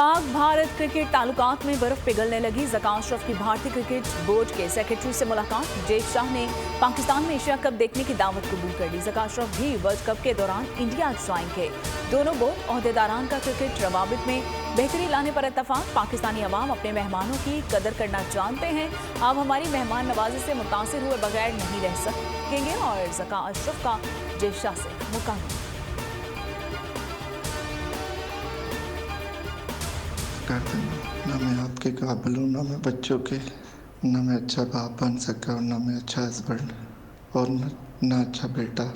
Pak Bharat cricket ताल्लुकात में बर्फ पिघलने लगी। ज़का अशरफ की भारतीय क्रिकेट बोर्ड के सेक्रेटरी से मुलाकात। जय शाह ने पाकिस्तान में एशिया कप देखने की दावत कबूल कर ली। ज़का अशरफ भी वर्ल्ड कप के दौरान इंडिया जाएंगे। दोनों बोर्ड ओहदेदारान का क्रिकेट रवाबित में बेहतरी लाने पर इत्तफाक। पाकिस्तानी अवाम अपने मेहमानों की कदर करना जानते हैं। अब हमारी मेहमान नवाजी से मुतासिर हुए बगैर नहीं रह सकेंगे और ज़का अशरफ का जय शाह से मुकाबला। ना मैं आपके काबिल हूँ, ना मैं बच्चों के, ना मैं अच्छा बाप बन सका और ना मैं अच्छा हस्बैंड और ना अच्छा बेटा।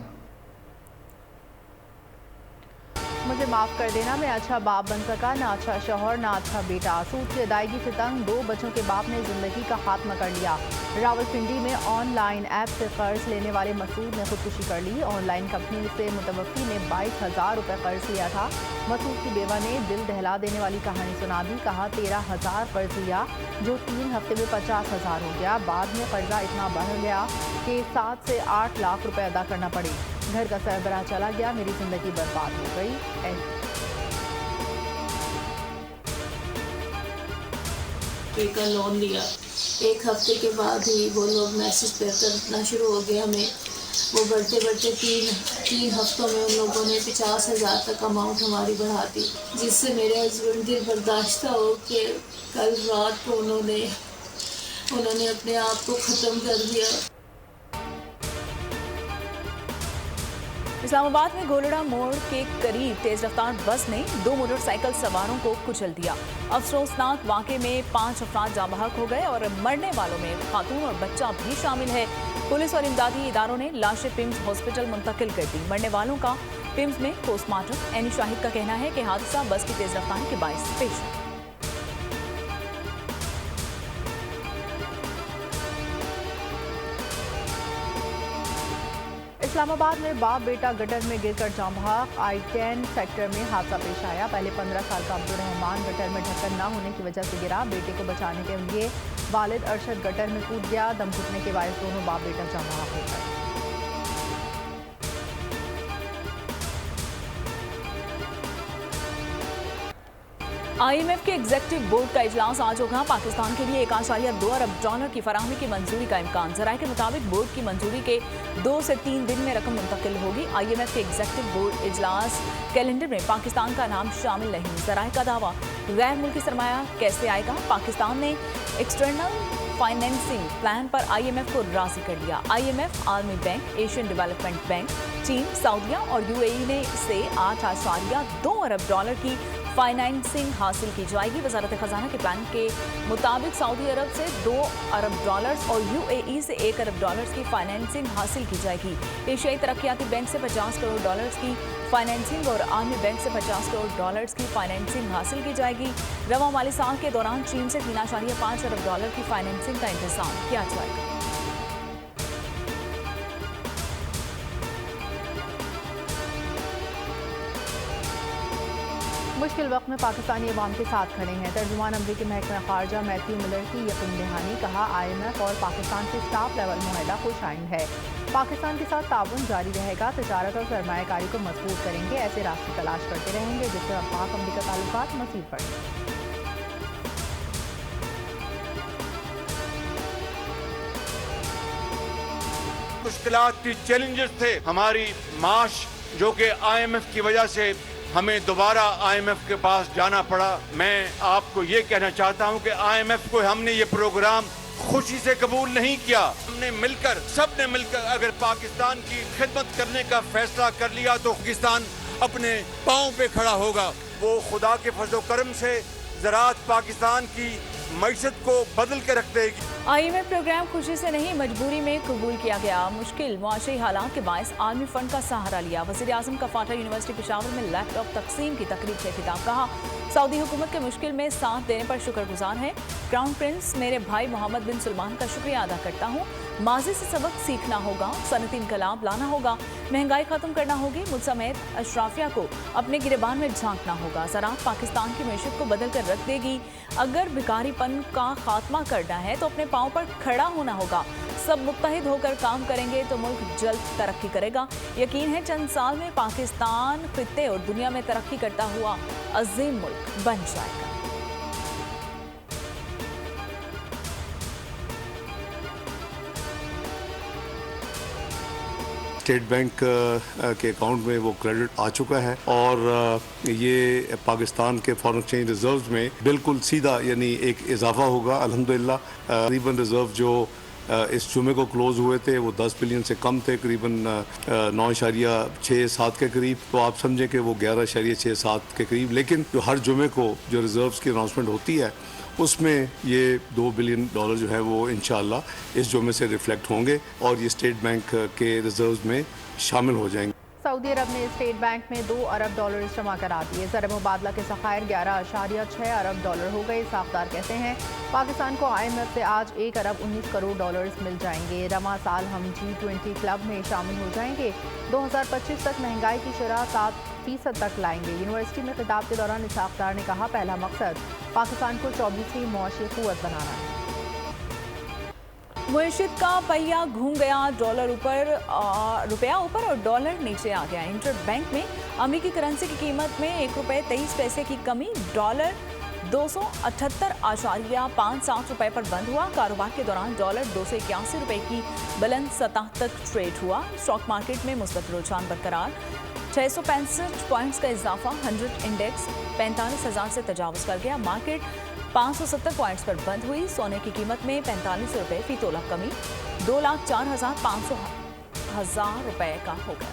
मुझे माफ़ कर देना, मैं अच्छा बाप बन सका, ना अच्छा शौहर, ना अच्छा बेटा। सूद की अदायगी से तंग 2 बच्चों के बाप ने ज़िंदगी का खात्मा कर लिया। रावलपिंडी में ऑनलाइन ऐप से कर्ज लेने वाले मसूद ने खुदकुशी कर ली। ऑनलाइन कंपनी से मुतवफ़ी ने 22,000 रुपये कर्ज लिया था। मसूद की बेवा ने दिल दहला देने वाली कहानी सुना दी। कहा 13,000 कर्ज लिया जो 3 हफ्ते में 50,000 हो गया। बाद में कर्जा इतना बढ़ गया कि 7 से 8 लाख रुपए अदा करना पड़े। घर का सरबराह चला गया, मेरी जिंदगी बर्बाद हो गई। का लोन लिया, 1 हफ्ते के बाद ही वो लोग मैसेज करना शुरू हो गया हमें। वो बढ़ते बढ़ते तीन हफ्तों में उन लोगों ने 50,000 तक अमाउंट हमारी बढ़ा दी, जिससे मेरे हस्बैंड दिल बर्दाश्त हो कि कल रात को उन्होंने अपने आप को ख़त्म कर दिया। इस्लामाबाद में गोलड़ा मोड़ के करीब तेज रफ्तार बस ने 2 मोटरसाइकिल सवारों को कुचल दिया। अफसोसनाक वाक़े में 5 अफराद जाँ बहक हो गए और मरने वालों में खातून और बच्चा भी शामिल है। पुलिस और इमदादी इदारों ने लाशें पिम्स हॉस्पिटल मुंतकिल कर दी। मरने वालों का पिम्स में पोस्टमार्टम। एनी शाहिद का कहना है कि हादसा बस की तेज रफ्तारी के बायस पेश है। इस्लामाबाद में बाप बेटा गटर में गिरकर जाँ बहक। I-10 सेक्टर में हादसा पेश आया। पहले 15 साल का अब्दुर्रहमान गटर में ढक्कन न होने की वजह से गिरा। बेटे को बचाने के लिए वालिद अरशद गटर में कूद गया। दम घुटने के बायस दोनों बाप बेटा जाँ बहक हो गए। IMF के एग्जीक्यूटिव बोर्ड का इजलास आज होगा। पाकिस्तान के लिए 1.2 अरब डॉलर की फराहमी की मंजूरी का इम्कान। ज़राए के मुताबिक बोर्ड की मंजूरी के 2 से 3 दिन में रकम मुंतकिल होगी। IMF के एग्जीक्यूटिव बोर्ड इजलास कैलेंडर में पाकिस्तान का नाम शामिल नहीं। ज़राए का दावा, गैर मुल्की सरमाया कैसे आएगा? पाकिस्तान ने एक्सटर्नल फाइनेंसिंग प्लान पर IMF को राजी कर लिया। IMF, आलमी बैंक, एशियन डेवलपमेंट बैंक, चीन, सऊदीया और UAE ने से 8.2 अरब डॉलर की फाइनेंसिंग हासिल की जाएगी। वजारत खजाना के प्लान के मुताबिक सऊदी अरब से 2 अरब डॉलर्स और UAE से 1 अरब डॉलर्स की फाइनेंसिंग हासिल की जाएगी। एशियाई तरक्याती बैंक से 50 करोड़ डॉलर्स की फाइनेंसिंग और आलमी बैंक से 50 करोड़ डॉलर्स की फाइनेंसिंग हासिल की जाएगी। रवा माली साल के दौरान चीन से 3.5 अरब डॉलर की फाइनेंसिंग का इंतजाम किया जाएगा। मुश्किल वक्त में पाकिस्तानी अवाम के साथ खड़े हैं। तर्जुमान अमरीकी महकमा खारजा मैथ्यू मिलर की यकीन दहानी। कहा IMF और पाकिस्तान के स्टाफ लेवल मुआहदा खुशाइन है। पाकिस्तान के साथ ताउन जारी रहेगा। तिजारत और सरमायाकारी को मजबूत करेंगे। ऐसे रास्ते तलाश करते रहेंगे जिससे पाक अमरीका ताल्लुकात मज़ीद बढ़ें। मुश्किलात की चैलेंजेस थे हमारी माश, जो कि IMF की वजह से हमें दोबारा IMF के पास जाना पड़ा। मैं आपको ये कहना चाहता हूँ कि IMF को हमने ये प्रोग्राम खुशी से कबूल नहीं किया। हमने मिलकर, सबने मिलकर अगर पाकिस्तान की खिदमत करने का फैसला कर लिया तो पाकिस्तान अपने पाँव पे खड़ा होगा। वो खुदा के फजल करम से ज़राअत पाकिस्तान की मईशत को बदल के रख देगी। IMF प्रोग्राम खुशी से नहीं मजबूरी में कबूल किया गया। मुश्किल मुआशी हालात के बायस आर्मी फंड का सहारा लिया। वज़ीर आज़म का फाटा यूनिवर्सिटी पेशावर में लैपटॉप तकसीम की तकरीब से खिताब। कहा सऊदी हुकूमत के मुश्किल में साथ देने पर शुक्रगुजार है। क्राउन प्रिंस मेरे भाई मोहम्मद बिन सलमान का शुक्रिया अदा करता हूँ। माजी से सबक सीखना होगा, सनती इनकलाब लाना होगा, महंगाई खत्म करना होगी। मुझ समेत अशराफिया को अपने गिरबान में झांकना होगा। ज़राअत पाकिस्तान की मैशत को बदल कर रख देगी। अगर भिखारीपन का खात्मा करना है तो अपने पाँव पर खड़ा होना होगा। सब मुत्तहिद होकर काम करेंगे तो मुल्क जल्द तरक्की करेगा। यकीन है चंद साल में पाकिस्तान खित्ते और दुनिया में तरक्की करता हुआ अजीम मुल्क बन जाएगा। स्टेट बैंक के अकाउंट में वो क्रेडिट आ चुका है और ये पाकिस्तान के फॉरेन एक्सचेंज रिजर्व्स में बिल्कुल सीधा यानी एक इजाफा होगा अल्हम्दुलिल्लाह। करीबन रिजर्व जो इस जुमे को क्लोज हुए थे वो 10 बिलियन से कम थे, करीबन 9.67 के करीब। तो आप समझें कि वो 11.67 के करीब, लेकिन जो हर जुमे को जो रिजर्व्स की अनाउंसमेंट होती है उसमें ये $2 बिलियन जो है वो इंशाअल्लाह इस जुमे से रिफ्लेक्ट होंगे और ये स्टेट बैंक के रिजर्व्स में शामिल हो जाएंगे। सऊदी अरब ने स्टेट बैंक में $2 अरब जमा करा दिए। ज़र मुबादला के ज़खायर 11.6 अरब हो गए। साख्तार कहते हैं पाकिस्तान को IMF से आज $1 अरब 19 करोड़ मिल जाएंगे। रवा साल हम G20 क्लब में शामिल हो जाएंगे। 2025 तक महंगाई की शरह 7% तक लाएंगे। यूनिवर्सिटी में खिताब के दौरान साख्तार ने कहा, पहला मकसद पाकिस्तान को 24वीं मौशी क़ुव्वत बनाना है। मुआशियत का पहिया घूम गया, रुपया ऊपर और डॉलर नीचे आ गया। इंटरबैंक में अमेरिकी करेंसी की कीमत में ₹1.23 की कमी, डॉलर 278.57 रुपए पर बंद हुआ। कारोबार के दौरान डॉलर 281 रुपए की बुलंद सतह तक ट्रेड हुआ। स्टॉक मार्केट में मुस्बत रुझान बरकरार, 665 पॉइंट्स का इजाफा। 100 इंडेक्स 45,000 से तजावुज कर गया। मार्केट 570 पॉइंट्स पर बंद हुई। सोने की कीमत में 45 रुपए फी तोला कमी, 2,04,500 रुपए का हो गया।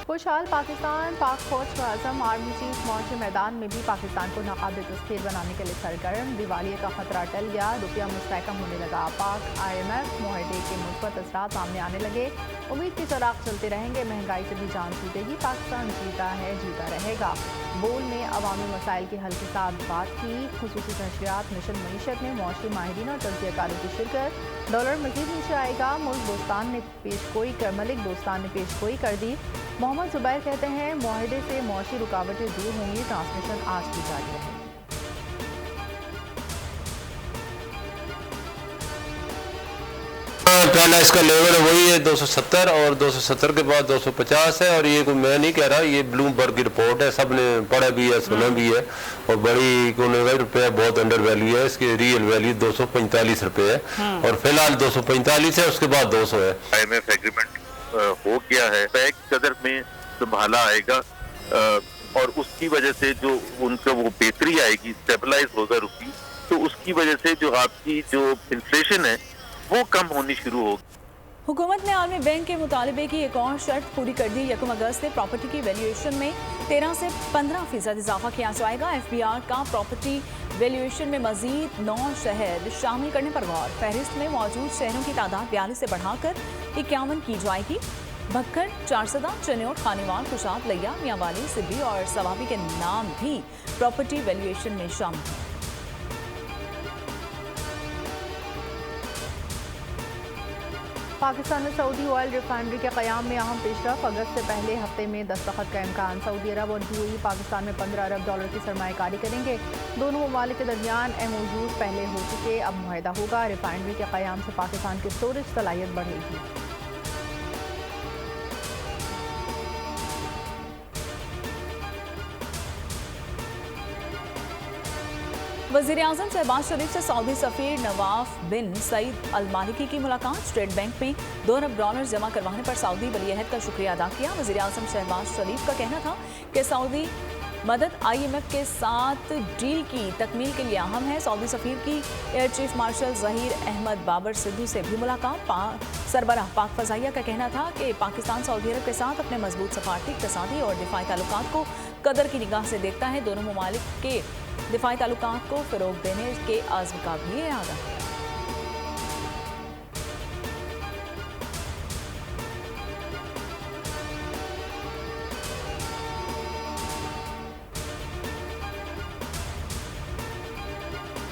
खुशहाल पाकिस्तान, पाक फौज का आज़म आर्मी चीफ मौजे मैदान में भी पाकिस्तान को नाकाबिल तस्खीर बनाने के लिए सरगर्म। दिवालिये का खतरा टल गया, रुपया मुस्तहकम होने लगा। पाक IMF मुआहदे के मुस्बत असरात सामने आने लगे। उम्मीद के चराग चलते रहेंगे, महंगाई से भी जान छूटेगी। पाकिस्तान जीता है, जीता रहेगा। बोल ने अवामी मसाइल के हल के साथ बात की। खुसूसी नशरियात मिशन मईशत में मौशी माहिरीन और तज्जियाकारों की शिरकत। डॉलर मजीद नीचे आएगा, मलिक दोस्तान ने पेशगोई कर दी। मोहम्मद जुबैर कहते हैं मुआहदे से मौशी रुकावटें दूर होंगी। ट्रांसमिशन आज भी जारी रहेगी। पहला इसका लेवल वही है 270 और 270 के बाद 250 है। और ये कोई मैं नहीं कह रहा, ये ब्लूमबर्ग की रिपोर्ट है, सबने पढ़ा भी है, सुना भी है। और बड़ी रुपया बहुत अंडर वैल्यू है, इसकी रियल वैल्यू 245 रुपये है और फिलहाल 245 है, उसके बाद 200 है। IMF एग्रीमेंट हो गया है, पैक कदर में संभाला आएगा और उसकी वजह से जो उनका वो बेहतरी आएगी, स्टेबलाइज होगा रुपी, तो उसकी वजह से जो आपकी जो इन्फ्लेशन है वो कम होनी शुरू होगी। हुकूमत ने आलमी बैंक के मुतालिबे की एक और शर्त पूरी कर दी। 1 अगस्त से प्रॉपर्टी की वैल्यूएशन में 13 से 15% इजाफा किया जाएगा। FBR का प्रॉपर्टी वैल्यूएशन में मजीद 9 शहर शामिल करने पर गौर। फहरिस्त में मौजूद शहरों की तादाद 42 से बढ़ाकर 51 की जाएगी। भक्खर, चारसदा, चन्योट, खानेवाल, खुशाब, लिया, मियांवाली, सिद्दी और सवाबी के नाम भी प्रॉपर्टी वैल्यूएशन में शामिल हैं। पाकिस्तान में सऊदी ऑयल रिफाइनरी के क़याम में अहम पेशरफ। अगस्त से पहले हफ्ते में दस्तखत का इम्कान। सऊदी अरब और UAE पाकिस्तान में $15 अरब की सरमायाकारी करेंगे। दोनों ममालिक के दरमियान MOUs पहले हो चुके, अब मुआहदा होगा। रिफाइनरी के क़याम से पाकिस्तान की स्टोरेज सलाहियत बढ़ेगी। वज़ीर-ए-आज़म शहबाज शरीफ से सऊदी सफ़ीर नवाफ बिन सईद अल मालिकी की मुलाकात। स्टेट बैंक में $2 अरब जमा करवाने पर सऊदी वली-अहद का शुक्रिया अदा किया। वज़ीर-ए-आज़म शहबाज शरीफ का कहना था कि सऊदी मदद IMF के साथ डील की तकमील के लिए अहम है। सऊदी सफ़ीर की air chief marshal Zaheer Ahmed Babar Sidhu से भी मुलाकात। सरबराह पाक फ़ज़ाइया का कहना था कि पाकिस्तान सऊदी अरब के साथ अपने मजबूत सफारती, इक़्तिसादी और दिफाई ताल्लुकात को कदर की निगाह से देखता है। दोनों ममालिक के दिफाई ताल्लुकात को फ़रोग़ देने के आज़्म का भी इरादा है।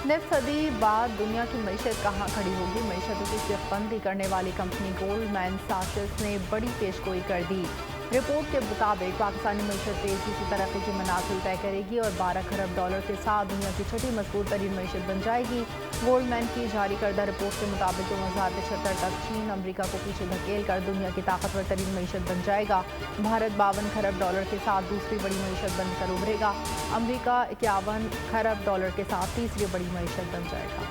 निफ्ट सदी बाद दुनिया की मईशत कहाँ खड़ी होगी? मईशतों की सिरबंदी करने वाली कंपनी गोल्डमैन साशेस ने बड़ी पेशगोई कर दी। रिपोर्ट के मुताबिक पाकिस्तानी मईशत तेजी से तरक्की की मनासिल तय करेगी और $12 खरब के साथ दुनिया की छठी मजबूत तरीन मईशत बन जाएगी। गोल्डमैन की जारी करदा रिपोर्ट के मुताबिक 2075 तक चीन अमरीका को पीछे धकेल कर दुनिया की ताकतवर तरीन मईशत बन जाएगा। भारत $52 खरब के साथ दूसरी बड़ी मईशत बनकर उभरेगा। अमरीका $51 खरब के साथ तीसरी बड़ी मईशत बन जाएगा।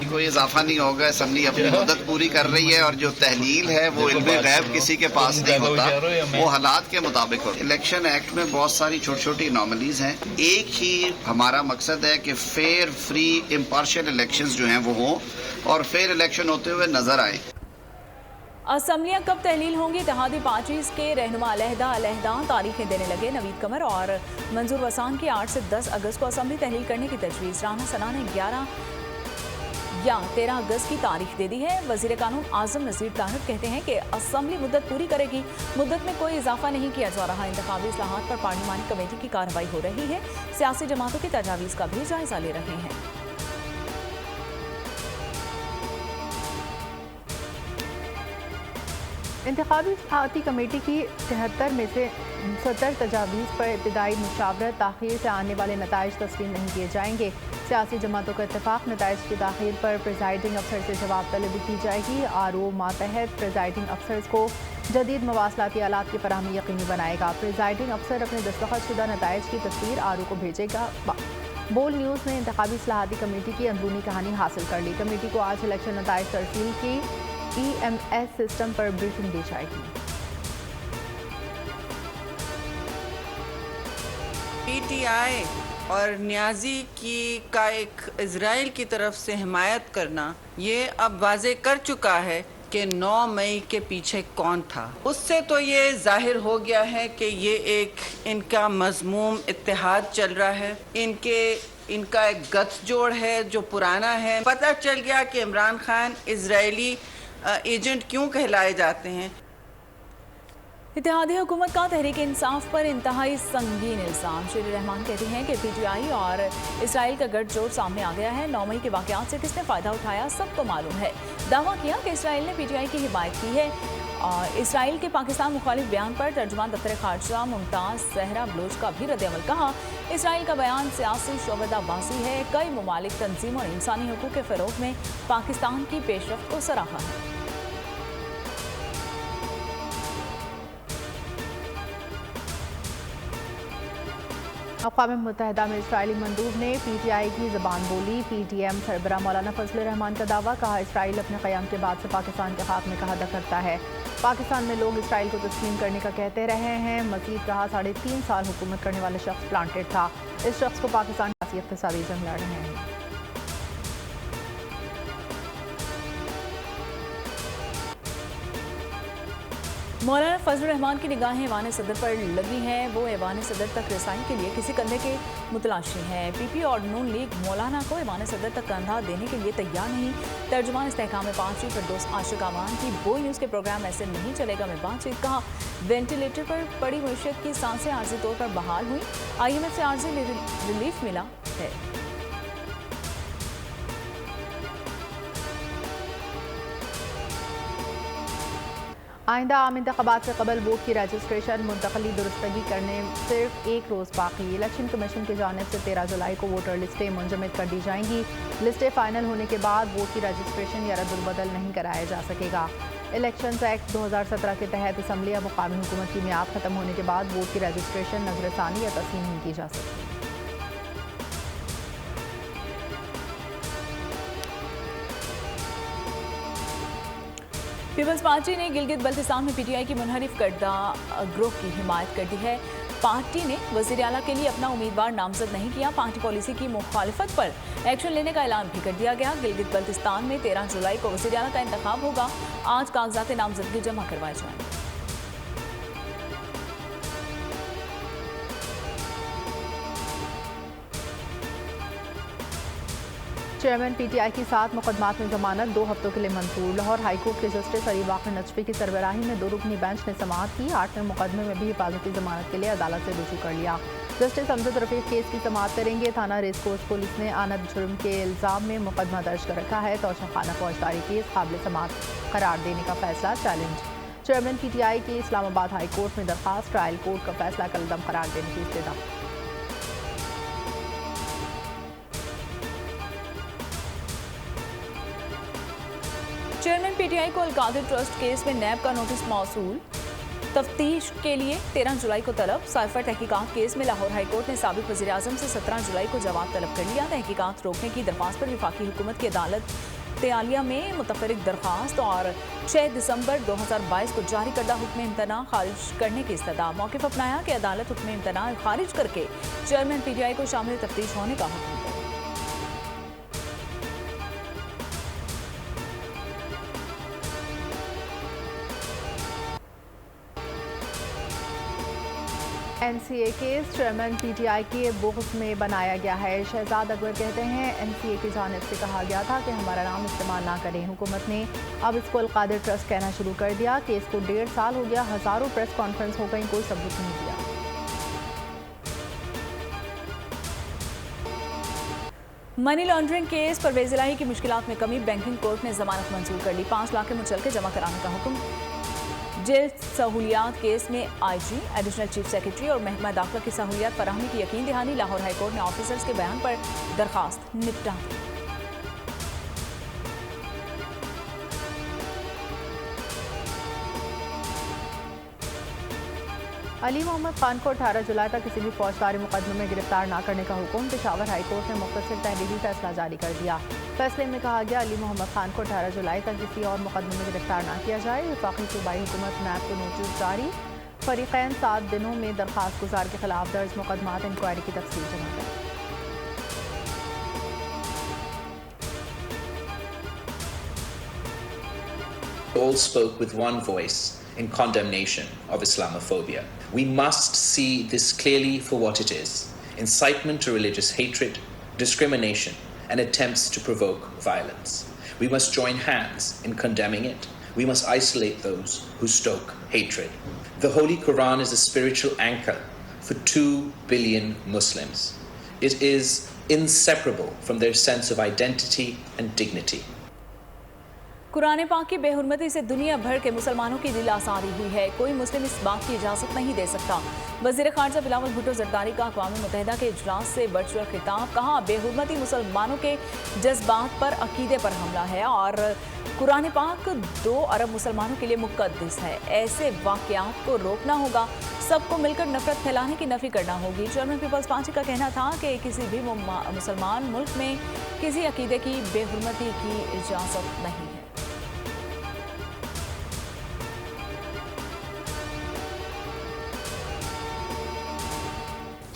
कोई इजाफा नहीं होगा। असम्बली अपनी मुद्दत पूरी कर रही है और जो तहलील है वो इल्मे गैब किसी के पास नहीं होता, वो हालात के मुताबिक हो। इलेक्शन एक्ट में बहुत सारी छोटी छोटी अनोमलीज हैं। एक ही हमारा मकसद है कि फेयर, फ्री, इम्पार्शियल इलेक्शंस जो हैं वो हों और फेयर इलेक्शन होते हुए नजर आए। असम्बलियां कब तहलील होंगी? इत्तेहादी पार्टीज के रहनुमा अलहदा तारीखें देने लगे। नवीद कमर और मंजूर वसान की 8 से 10 अगस्त को असम्बली तहलील करने की तजवीज़। राना सना ने 11 या 13 अगस्त की तारीख दे दी है। वजीर कानून आजम नज़ीर ताहिर कहते हैं कि असम्बली मुद्दत पूरी करेगी, मुद्दत में कोई इजाफा नहीं किया जा रहा। इंतखाबी इस्लाहात पर पार्लिमानी कमेटी की कार्रवाई हो रही है। सियासी जमातों की तजावीज़ का भी जायजा ले रहे हैं। इंतखाबी इस्लाहाती कमेटी की 73 में से 70 तजावीज़ पर इब्तदाई मुशावरत ताख़ीर से आने वाले नताइज तस्लीम नहीं किए जाएंगे। सियासी जमातों का इत्तेफाक, नताइज की ताख़ीर पर प्रिजाइडिंग अफसर से जवाब तलबी की जाएगी। RO मातहत प्रिजाइडिंग अफसर्स को जदीद मवासलाती आलात की फराहमी यकीनी बनाएगा। प्रिजाइडिंग अफसर अपने दस्तखतशुदा नताइज की तस्वीर RO को भेजेगा। बोल न्यूज़ ने इंतखाबी इस्लाहाती कमेटी की अंदरूनी कहानी हासिल कर ली। कमेटी को आज इलेक्शन नताइज तरसील की EMS सिस्टम पर ब्रीफिंग दी जाएगी। PTI और न्याजी का एक इजराइल की तरफ से हिमायत करना ये अब वाजे कर चुका है कि 9 मई के पीछे कौन था। उससे तो ये जाहिर हो गया है कि ये एक इनका मजमूम इत्तेहाद चल रहा है, इनका एक गठजोड़ है जो पुराना है। पता चल गया कि इमरान खान इजरायली एजेंट क्यों कहलाए जाते हैं। इत्तेहादी हुकूमत का तहरीक इंसाफ पर इंतहाई संगीन इल्ज़ाम। शेर रहमान कहती हैं कि PTI और इसराइल का गठजोड़ सामने आ गया है। 9 मई के वाक़यात से किसने फ़ायदा उठाया सबको मालूम है। दावा किया कि इसराइल ने PTI की हिमायत की है। और इसराइल के पाकिस्तान मुखालिफ बयान पर तर्जुमान दफ्तर खारजा मुमताज़ सहरा बलोच का भी रद्द-ए-अमल। कहा, इसराइल का बयान सियासी शोबेदाबाजी है। कई ममालिक, तंजीमों और इंसानी हकूक़ के फ़रोग़ में पाकिस्तान की पेशरफ्त को सराहा है। अक़वाम मुत्तहिदा में इसराइली मंदूब ने PTI की ज़बान बोली। PTM सरबराह मौलाना फजल रहमान का दावा। कहा, इसराइल अपने क़याम के बाद से पाकिस्तान के खात्मे का हद करता है। पाकिस्तान में लोग इसराइल को तस्लीम करने का कहते रहे हैं। मज़ीद कहा, 3.5 साल हुकूमत करने वाले शख्स प्लांटेड था। इस शख्स को पाकिस्तान की इक़्तिसादी जंग लड़ रहे हैं। मौलाना फजल रहमान की निगाहें ऐवान सदर पर लगी हैं। वो ऐवान सदर तक रसाई के लिए किसी कंधे के मुतलाशी हैं। PP और नून लीग मौलाना को ऐवान सदर तक कंधा देने के लिए तैयार नहीं। तर्जुमान इस्तेहकाम पांचवी फिरदौस आशिक अमान की बोल न्यूज़ के प्रोग्राम ऐसे नहीं चलेगा में बातचीत। कहा, वेंटिलेटर पर पड़ी मुर्शिद की सांसें आर्जी तौर पर बहाल हुई। IMF से आर्जी रिलीफ मिला है। आइंदा आम इंतखाबात से कबल वोट की रजिस्ट्रेशन मुंतकली दुरुस्तगी करने सिर्फ एक रोज़ बाकी। इलेक्शन कमीशन की जानिब से 13 जुलाई को वोटर लिस्टें मुंजमद कर दी जाएंगी। लिस्टें फाइनल होने के बाद वोट की रजिस्ट्रेशन या रद्दुल-बदल नहीं कराया जा सकेगा। इलेक्शन एक्ट 2017 के तहत असम्बली या मुकामी हुकूमत की मियाद खत्म होने के बाद वोट की रजिस्ट्रेशन नजरसानी या तस्लीम नहीं की जा सकती। पीपल्स पार्टी ने गिलगित बल्तिस्तान में PTI की मुनहरिफ करदा ग्रुप की हिमायत कर दी है। पार्टी ने वज़ीर आला के लिए अपना उम्मीदवार नामजद नहीं किया। पार्टी पॉलिसी की मुखालिफत पर एक्शन लेने का ऐलान भी कर दिया गया। गिलगित बल्तिस्तान में 13 जुलाई को वज़ीर आला का इंतखाब होगा। आज कागजात नामजदगी जमा करवाए जाएंगे। चेयरमैन PTI की 7 मुकदमात में जमानत 2 हफ्तों के लिए मंजूर। लाहौर हाईकोर्ट के जस्टिस अली वाक़िर नजफी की सरबराही में 2 रुकनी बेंच ने समाअत की। 8वें मुकदमे में भी हिफाजती जमानत के लिए अदालत से रुजू कर लिया। जस्टिस अमजद रफीक केस की समाअत करेंगे। थाना रेस कोर्स पुलिस ने आनत जुर्म के इल्ज़ाम में मुकदमा दर्ज कर रखा है। तौशाखाना फौजदारी केस काबिल समाअत करार देने का फैसला चैलेंज। चेयरमैन PTI की इस्लामाबाद हाई कोर्ट में दरखास्त। ट्रायल कोर्ट का फैसला कलदम करार देने की इस्तदा। चेयरमैन PTI को अलकादिर ट्रस्ट केस में नैब का नोटिस मौसूल। तफ्तीश के लिए 13 जुलाई को तलब। साइफर तहकीकात केस में लाहौर हाईकोर्ट ने साबिक वज़ीर-ए-आज़म से 17 जुलाई को जवाब तलब कर लिया। तहकीकात रोकने की दरख्वास्त पर वफाकी हुकूमत की अदालत तेलिया में मुतफरिक दरख्वास्त और 6 दिसंबर 2022 को जारी करदा हुक्म इम्तना खारिज करने की इस्तदा। मौक़िफ़ अपनाया कि अदालत हुक्म इम्तना खारिज करके चेयरमैन PTI को शामिल तफ्तीश होने का हुक्म दे। NCA केस चेयरमैन PTI के बुग़्ज़ में बनाया गया है। शहजाद अकबर कहते हैं NCA की जानिब से कहा गया था कि हमारा नाम इस्तेमाल ना करें। हुकूमत ने अब इसको अल-कादिर ट्रस्ट कहना शुरू कर दिया। केस को 1.5 साल हो गया, हज़ारों प्रेस कॉन्फ्रेंस हो गई, कोई सबूत नहीं दिया। मनी लॉन्ड्रिंग केस परवेज़ इलाही की मुश्किलात में कमी। बैंकिंग कोर्ट ने जमानत मंजूर कर ली। 5 लाख के मुचलके जमा कराने का हुक्म। जेल सहूलियात केस में IG, एडिशनल चीफ सेक्रेटरी और महकमा दाखिला की सहूलियात फराहमी की यकीन दहानी। लाहौर हाईकोर्ट ने ऑफिसर्स के बयान पर दरखास्त निपटा दी। अली मोहम्मद खान को 18 जुलाई तक किसी भी फौजदारी मुकदमे में गिरफ्तार न करने का हुक्म। पेशावर हाईकोर्ट ने मुख्तसर तहरीरी फैसला जारी कर दिया। फैसले में कहा गया अली मोहम्मद खान को 18 जुलाई तक किसी और मुकदमे में गिरफ्तार न किया जाए। वफाकी सूबाई हुकूमत NAB को नोटिस जारी। फरीकैन 7 दिनों में दरखास्त गुजार के खिलाफ दर्ज मुकदमात इंक्वायरी की तफसील जमा करें। All spoke with one voice in condemnation of Islamophobia. We must see this clearly for what it is: incitement to religious hatred, discrimination, and attempts to provoke violence. We must join hands in condemning it. We must isolate those who stoke hatred. The Holy Quran is a spiritual anchor for 2 billion Muslims. It is inseparable from their sense of identity and dignity. Quran पाक की बेहुरमती से दुनिया भर के मुसलमानों की दिल आसारी हुई है। कोई मुस्लिम इस बात की इजाज़त नहीं दे सकता। वज़ीर ख़ारजा बिलावल भुट्टो ज़रदारी का अक़वाम मुत्तहिदा के इजलास से वर्चुअल खिताब। कहा बेहुरमती मुसलमानों के जज्बात पर, अकीदे पर हमला है और कुरान पाक 2 अरब मुसलमानों के लिए मुक़द्दस है। ऐसे वाक़यात को रोकना होगा। सबको मिलकर नफरत फैलाने की नफ़ी करना होगी। चेयरमैन पीपल्स पार्टी का कहना था कि किसी भी मुसलमान मुल्क में किसी अकीदे की बेहुरमती की इजाज़त नहीं है।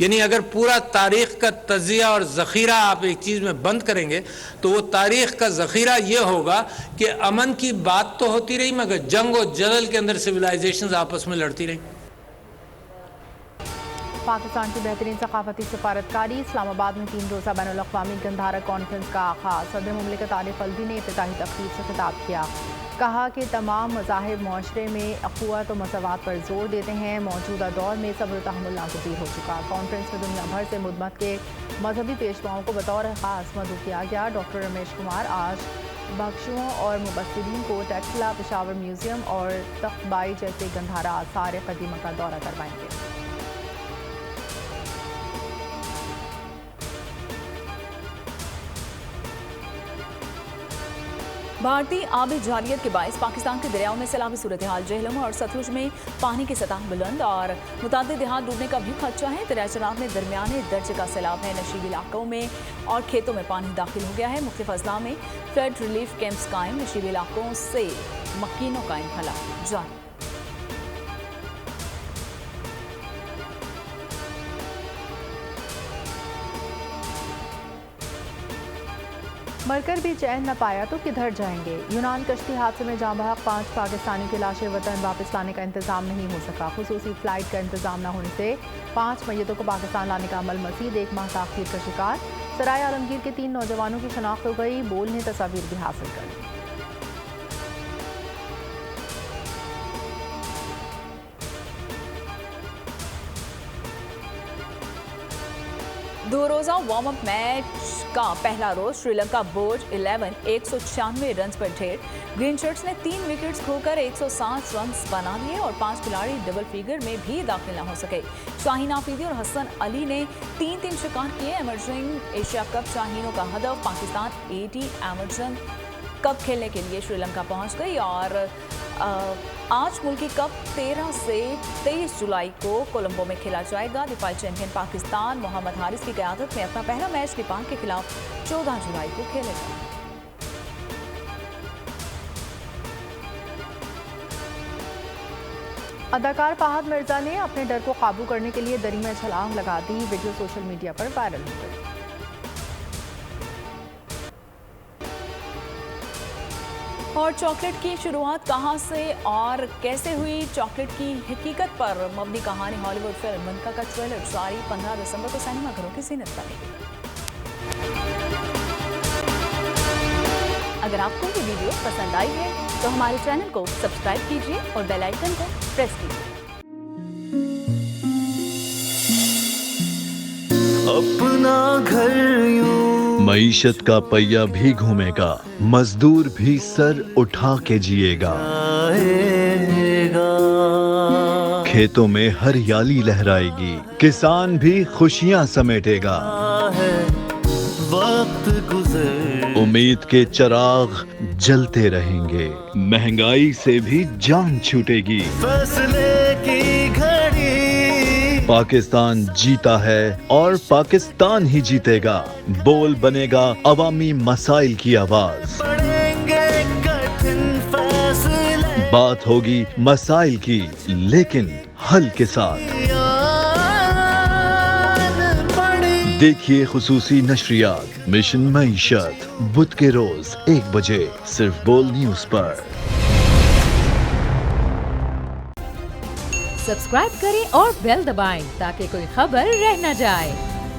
यानी अगर पूरा तारीख़ का तजिया और ज़ख़ीरा आप एक चीज़ में बंद करेंगे तो वो तारीख़ का ज़ख़ीरा ये होगा कि अमन की बात तो होती रही मगर जंग और जदल के अंदर सिविलाइजेशंस आपस में लड़ती रही। पाकिस्तान की बेहतरीन सकाफती सफारतकारी। इस्लामाबाद में 3 रोज़ा बैनुल-अक़वामी गंधारा कॉन्फ्रेंस का आगाज़। सदर मुमलिकत आरिफ अलवी ने इफ्तिताही तक़रीब से खिताब किया। कहा कि तमाम मज़ाहिब मुआशरे में अख़ुवत और मसवात पर जोर देते हैं। मौजूदा दौर में सब्र तहम्मुल नागज़ीर हो चुका। कॉन्फ्रेंस में दुनिया भर से मुद्दत के मजहबी पेशवाओं को बतौर ख़ास मदऊ किया गया। डॉक्टर रमेश कुमार आज बख्शुओं और मुबस्सिरीन को टेक्सला, पेशावर म्यूज़ियम और तख्तबाई जैसे गंधारा आसार क़दीमा का दौरा करवाएंगे। भारतीय आबी जारियत के बायस पाकिस्तान के दरियाओं में सैलाबी सूरत हाल। जेहलम और सतलुज में पानी की सतह बुलंद और मुतादिद देहात डूबने का भी खदशा है। दरिया चनाब में दरमियाने दर्जे का सैलाब है। नशीबी इलाकों में और खेतों में पानी दाखिल हो गया है। मुख्तलिफ अजला में फ्लड रिलीफ कैंप्स कायम। नशीबी इलाकों से मकीनों का इनखला जारी। मरकर भी चैन न पाया तो किधर जाएंगे। यूनान कश्ती हादसे में जाँ बहक 5 पाकिस्तानियों की लाशें वतन वापस लाने का इंतजाम नहीं हो सका। खुसूसी फ्लाइट का इंतजाम न होने से 5 मय्यतों को पाकिस्तान लाने का अमल मज़ीद 1 माह ताख़ीर का शिकार। सराय आलमगीर के 3 नौजवानों की शनाख्त हो गई। बोल ने तस्वीर भी हासिल कर ली। दो रोज़ा वार्म अप मैच का पहला रोज श्रीलंका बोर्ड 11 196 रन पर ढेर। ग्रीन शर्ट्स ने 3 विकेट्स खोकर 160 रन बना लिए और 5 खिलाड़ी डबल फिगर में भी दाखिल न हो सके। शाहीन आफरीदी और हसन अली ने 3-3 शिकार किए। एमर्जिंग एशिया कप शाहीनों का हदफ। पाकिस्तान 80 एमर्जिंग कप खेलने के लिए श्रीलंका पहुंच गई और आज मुल्की कप 13 से 23 जुलाई को कोलंबो में खेला जाएगा। डिफाई चैंपियन पाकिस्तान मोहम्मद हारिस की क़यादत में अपना पहला मैच नेपाल के खिलाफ 14 जुलाई को खेलेगा। अदाकार फहद मिर्जा ने अपने डर को काबू करने के लिए दरी में छलांग लगा दी। वीडियो सोशल मीडिया पर वायरल हो गई। और चॉकलेट की शुरुआत कहां से और कैसे हुई, चॉकलेट की हकीकत पर मबनी कहानी हॉलीवुड फिल्म मनका का ट्रेलर जारी 15 दिसंबर को सिनेमाघरों की ज़ीनत बनेगी। अगर आपको ये वीडियो पसंद आई है तो हमारे चैनल को सब्सक्राइब कीजिए और बेल आइकन को प्रेस कीजिए। अपना घर मईशत का पहिया भी घूमेगा, मजदूर भी सर उठा के जिएगा। खेतों में हरियाली लहराएगी, किसान भी खुशियां समेटेगा। वक्त गुजर उम्मीद के चिराग जलते रहेंगे, महंगाई से भी जान छूटेगी। फैसले की घड़ी पाकिस्तान जीता है और पाकिस्तान ही जीतेगा। बोल बनेगा अवामी मसाइल की आवाज। बात होगी मसाइल की लेकिन हल के साथ। देखिए खुसूसी नशरियात मिशन मईशत बुध के रोज 1 बजे सिर्फ बोल न्यूज पर। सब्सक्राइब करें और बेल दबाएं ताकि कोई खबर रह न जाए।